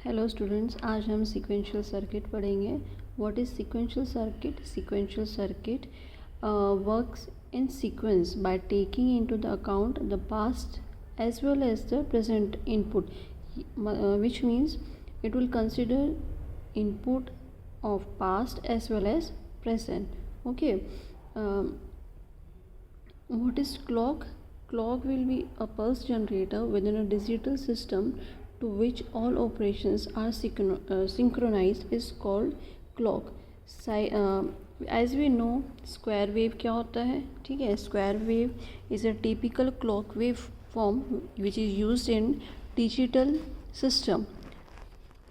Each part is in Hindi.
हेलो स्टूडेंट्स, आज हम सीक्वेंशियल सर्किट पढ़ेंगे। What is sequential circuit? Sequential circuit works in sequence by taking into the account the past as well as the present input, which means it will consider input of past as well as present. Okay. What is clock? Clock will be a pulse generator within a digital system to which all operations are synchronized is called clock. As we know, square wave क्या होता है? ठीक है, square wave is a typical clock wave form which is used in digital system.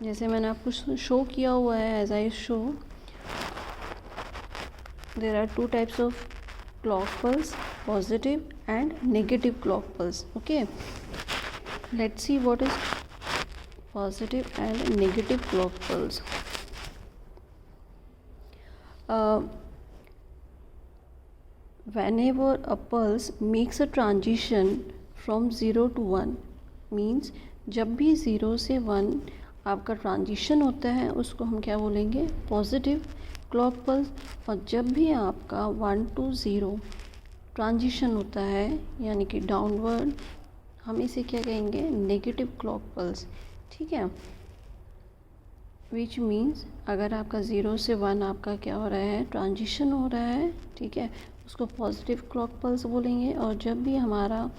जैसे मैंने आपको शो किया हुआ है, as I show, there are two types of clock pulse, positive and negative clock pulse. Okay, let's see what is positive and negative clock pulse. Whenever a pulse makes a transition from 0 to 1 means जब भी 0 से 1 आपका ट्रांजिशन होता है उसको हम क्या बोलेंगे? Positive clock pulse. और जब भी आपका 1 to 0 ट्रांजिशन होता है यानी कि डाउनवर्ड, हम इसे क्या कहेंगे? Negative clock pulse. ठीक है, विच मीन्स अगर आपका 0 से 1 आपका क्या हो रहा है? ट्रांजिशन हो रहा है, ठीक है, उसको पॉजिटिव क्लॉक पल्स बोलेंगे। और जब भी हमारा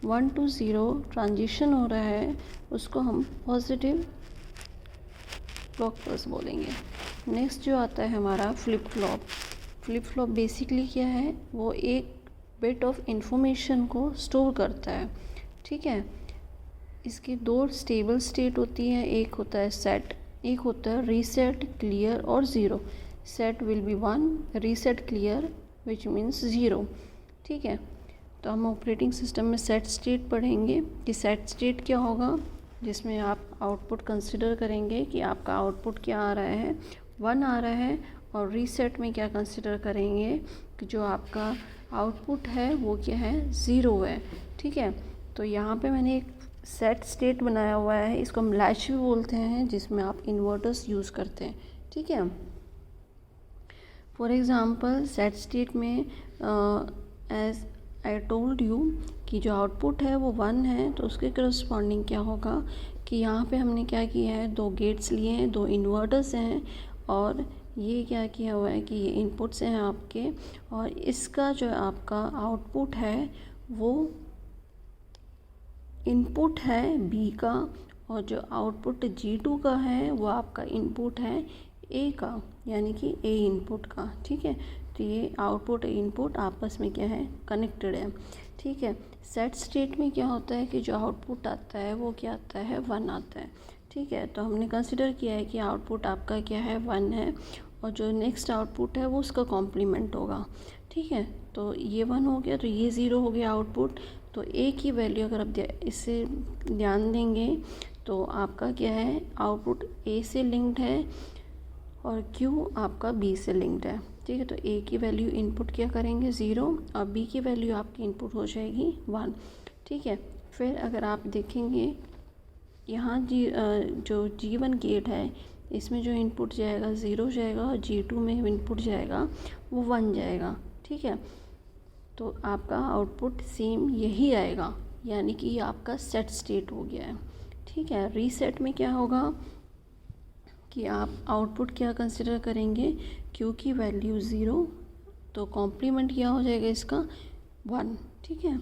1 to 0 ट्रांजिशन हो रहा है उसको हम पॉजिटिव क्लॉक पल्स बोलेंगे। नेक्स्ट जो आता है हमारा flip flop. Flip flop basically क्या है? वो एक बिट ऑफ इंफॉर्मेशन को स्टोर करता है। ठीक है, इसकी दो स्टेबल स्टेट होती है, एक होता है सेट, एक होता है रीसेट, क्लियर और zero. Set will be 1, reset clear which means 0। ठीक है, तो हम ऑपरेटिंग सिस्टम में सेट स्टेट पढ़ेंगे कि सेट स्टेट क्या होगा, जिसमें आप आउटपुट कंसिडर करेंगे कि आपका आउटपुट क्या आ रहा है? 1 आ रहा है। और रीसेट में क्या कंसिडर करेंगे कि जो आपका आउटपुट है वो क्या है? 0 है। ठीक है, तो यहाँ पे मैंने एक सेट स्टेट बनाया हुआ है, इसको हम लैच भी बोलते हैं, जिसमें आप इन्वर्टर्स यूज़ करते हैं। ठीक है, फॉर एग्ज़ाम्पल सेट स्टेट में एज आई टोल्ड यू कि जो आउटपुट है वो 1 है, तो उसके करस्पॉन्डिंग क्या होगा कि यहाँ पे हमने क्या किया है? 2 गेट्स लिए हैं, 2 इन्वर्टर्स हैं, और ये क्या किया हुआ है कि ये इनपुट्स हैं आपके, और इसका जो आपका आउटपुट है वो इनपुट है बी का, और जो आउटपुट G2 का है वो आपका इनपुट है ए का, यानी कि ए इनपुट का। ठीक है, तो ये आउटपुट इनपुट आपस में क्या है? कनेक्टेड है। ठीक है, सेट स्टेट में क्या होता है कि जो आउटपुट आता है वो क्या आता है? 1 आता है। ठीक है, तो हमने कंसिडर किया है कि आउटपुट आपका क्या है? 1 है, और जो नेक्स्ट आउटपुट है वो उसका कॉम्प्लीमेंट होगा। ठीक है, तो ये 1 हो गया, तो ये 0 हो गया आउटपुट। तो ए की वैल्यू अगर आप इससे ध्यान देंगे तो आपका क्या है? आउटपुट ए से लिंक्ड है और क्यू आपका बी से लिंक्ड है। ठीक है, तो ए की वैल्यू इनपुट क्या करेंगे? 0, और बी की वैल्यू आपकी इनपुट हो जाएगी 1। ठीक है, फिर अगर आप देखेंगे यहाँ जो G1 गेट है इसमें जो इनपुट जाएगा 0 जाएगा, और G2 में इनपुट जाएगा वो 1 जाएगा। ठीक है, तो आपका आउटपुट सेम यही आएगा, यानी कि ये आपका सेट स्टेट हो गया है। ठीक है, रीसेट में क्या होगा कि आप आउटपुट क्या कंसिडर करेंगे? क्यू की वैल्यू 0, तो कॉम्प्लीमेंट क्या हो जाएगा इसका? 1। ठीक है,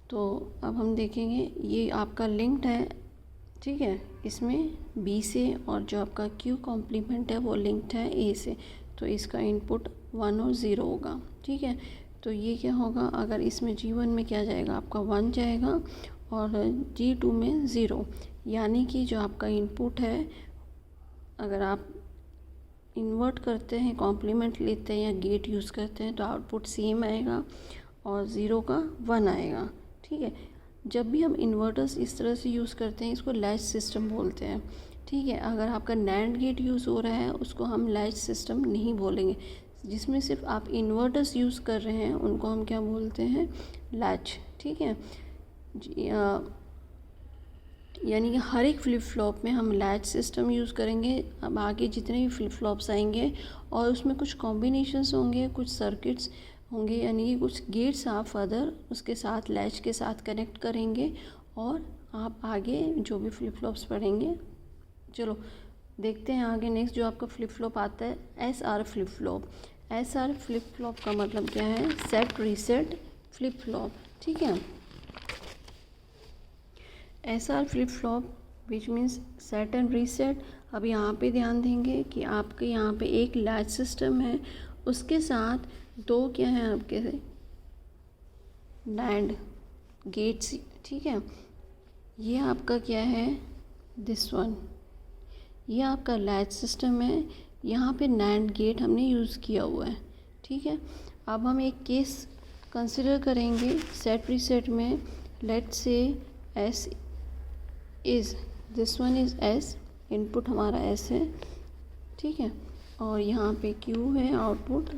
तो अब हम देखेंगे ये आपका लिंक्ड है। ठीक है, इसमें बी से, और जो आपका क्यू कॉम्प्लीमेंट है वो लिंक्ड है ए से, तो इसका इनपुट 1 और 0 होगा। ठीक है, तो ये क्या होगा? अगर इसमें G1 में क्या जाएगा? आपका 1 जाएगा, और G2 में 0, यानी कि जो आपका इनपुट है, अगर आप इन्वर्ट करते हैं, कॉम्प्लीमेंट लेते हैं या गेट यूज़ करते हैं, तो आउटपुट सेम आएगा और 0 का 1 आएगा। ठीक है, जब भी हम इन्वर्टर्स इस तरह से यूज़ करते हैं इसको लैच सिस्टम बोलते हैं। ठीक है, अगर आपका नैंड गेट यूज़ हो रहा है उसको हम लैच सिस्टम नहीं बोलेंगे। जिसमें सिर्फ आप इन्वर्टर्स यूज़ कर रहे हैं उनको हम क्या बोलते हैं? लैच। ठीक है, यानी कि हर एक फ्लिप फ्लॉप में हम लैच सिस्टम यूज़ करेंगे। अब आगे जितने भी फ्लिप फ्लॉप्स आएंगे और उसमें कुछ कॉम्बिनेशंस होंगे, कुछ सर्किट्स होंगे, यानी कि कुछ गेट्स आप फर्दर उसके साथ लैच के साथ कनेक्ट करेंगे और आप आगे जो भी फ्लिप फ्लॉप्स पढ़ेंगे। चलो देखते हैं आगे। नेक्स्ट जो आपका फ्लिप फ्लॉप आता है SR flip flop. SR flip flop का मतलब क्या है? Set reset flip flop. ठीक है, SR flip flop which means set and reset. अब यहाँ पे ध्यान देंगे कि आपके यहाँ पे एक लैच सिस्टम है, उसके साथ दो क्या हैं आपके NAND गेट्स। ठीक है, ये आपका क्या है? दिस वन, ये आपका लैच सिस्टम है। यहाँ पे NAND गेट हमने यूज़ किया हुआ है। ठीक है, अब हम एक केस कंसिडर करेंगे सेट रीसेट में। Let's say S is, this one is S, input हमारा S है। ठीक है, और यहाँ पे Q है आउटपुट,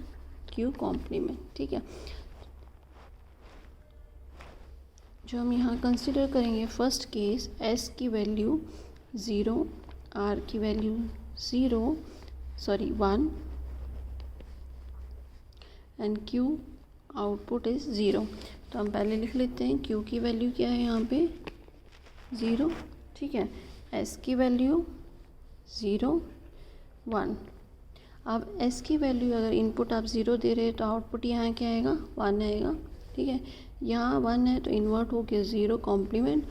Q कॉम्प्लीमेंट। ठीक है, जो हम यहाँ कंसिडर करेंगे फर्स्ट केस, S की वैल्यू 0, R की value 1 and Q output is 0। तो हम पहले लिख लेते हैं Q की वैल्यू क्या है यहाँ पे? 0। ठीक है, S की वैल्यू 0, 1। अब S की वैल्यू अगर इनपुट आप 0 दे रहे हैं तो आउटपुट यहाँ क्या आएगा? 1 आएगा। ठीक है, यहाँ 1 है तो इन्वर्ट हो के 0 कॉम्प्लीमेंट।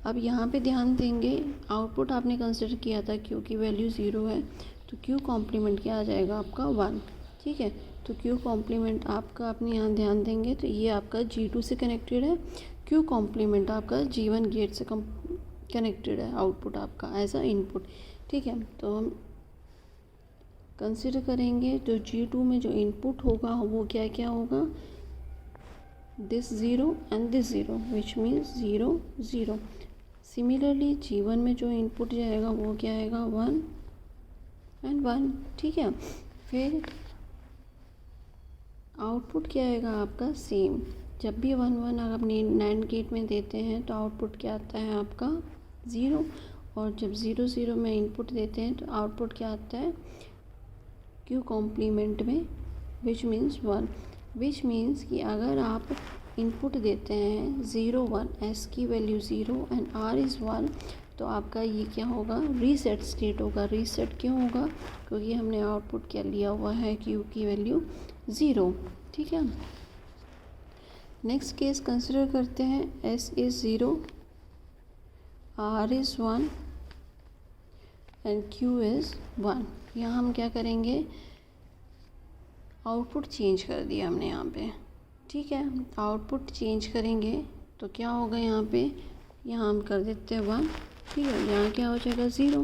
अब यहाँ पे ध्यान देंगे, आउटपुट आपने कंसिडर किया था Q की वैल्यू 0 है, तो Q कॉम्प्लीमेंट क्या आ जाएगा आपका? 1। ठीक है, तो Q कॉम्प्लीमेंट आपका अपने यहाँ ध्यान देंगे तो ये आपका G2 से कनेक्टेड है, Q कॉम्प्लीमेंट आपका G1 गेट से कनेक्टेड है, आउटपुट आपका एज अ इनपुट। ठीक है, तो हम कंसिडर करेंगे तो G2 में जो इनपुट होगा वो क्या क्या होगा? This 0 and this 0 which means 0 0। Similarly G1 में जो इनपुट जाएगा वो क्या आएगा? 1 एंड 1। ठीक है, फिर आउटपुट क्या आएगा आपका? सेम। जब भी 1 1 अगर अपने NAND गेट में देते हैं तो आउटपुट क्या आता है आपका? 0, और जब 0 0 में इनपुट देते हैं तो आउटपुट क्या आता है? Q कॉम्प्लीमेंट में, विच मीन्स 1। विच मीन्स कि अगर आप इनपुट देते हैं 0 1, S की वैल्यू 0 एंड R इज़ 1, तो आपका ये क्या होगा? रीसेट स्टेट होगा। रीसेट क्यों होगा? क्योंकि हमने आउटपुट क्या लिया हुआ है? Q की वैल्यू 0। ठीक है, नेक्स्ट केस कंसिडर करते हैं। S is 0, R is 1 and Q is 1। यहाँ हम क्या करेंगे? आउटपुट चेंज कर दिया हमने यहाँ पे। ठीक है, आउटपुट चेंज करेंगे तो क्या होगा यहाँ पे? यहाँ हम कर देते हैं 1। ठीक है, यहाँ क्या हो जाएगा? 0।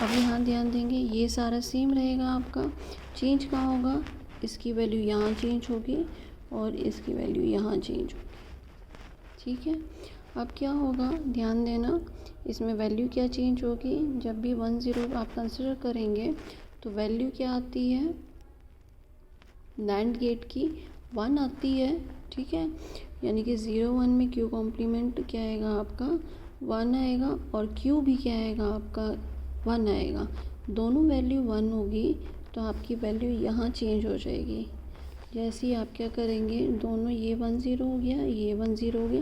अब यहाँ ध्यान देंगे, ये सारा सेम रहेगा आपका। चेंज कहाँ होगा? इसकी वैल्यू यहाँ चेंज होगी और इसकी वैल्यू यहाँ चेंज होगी। ठीक है, अब क्या होगा? ध्यान देना, इसमें वैल्यू क्या चेंज होगी? जब भी 1 0 आप कंसिडर करेंगे तो वैल्यू क्या आती है? NAND गेट की 1 आती है। ठीक है, यानी कि 0 1 में Q कॉम्प्लीमेंट क्या आएगा आपका? 1 आएगा, और Q भी क्या आएगा आपका? 1 आएगा। दोनों वैल्यू 1 होगी तो आपकी वैल्यू यहाँ चेंज हो जाएगी। जैसे ही आप क्या करेंगे, दोनों ये 1 0 हो गया, ये 1 0 हो गया,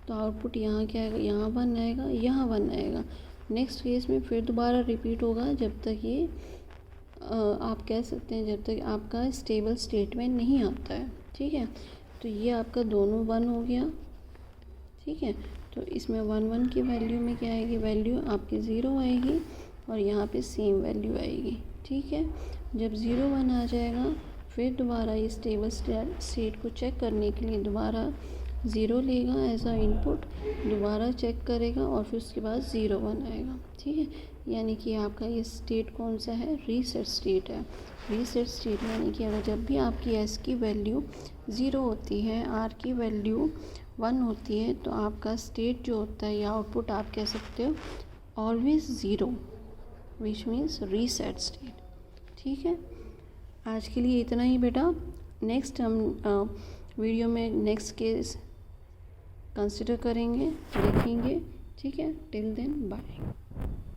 तो आउटपुट यहाँ क्या आएगा? यहाँ 1 आएगा, यहाँ 1 आएगा। नेक्स्ट केस में फिर दोबारा रिपीट होगा जब तक ये आप कह सकते हैं जब तक आपका स्टेबल स्टेट में नहीं आता है। ठीक है, तो ये आपका दोनों 1 हो गया। ठीक है, तो इसमें 1 1 की वैल्यू में क्या आएगी? वैल्यू आपकी 0 आएगी और यहाँ पे सेम वैल्यू आएगी। ठीक है, जब 0 1 आ जाएगा फिर दोबारा ये स्टेबल स्टेट को चेक करने के लिए दोबारा 0 लेगा एज अ इनपुट, दोबारा चेक करेगा और फिर उसके बाद 0 1 आएगा। ठीक है, यानी कि आपका ये स्टेट कौन सा है? रीसेट स्टेट है। रीसेट स्टेट यानी कि अगर जब भी आपकी S की वैल्यू 0 होती है, R की वैल्यू 1 होती है, तो आपका स्टेट जो होता है या आउटपुट आप कह सकते हो always 0, which means reset state. ठीक है, आज के लिए इतना ही बेटा। नेक्स्ट हम वीडियो में नेक्स्ट केस कंसिडर करेंगे, देखेंगे। ठीक है, टिल देन बाय।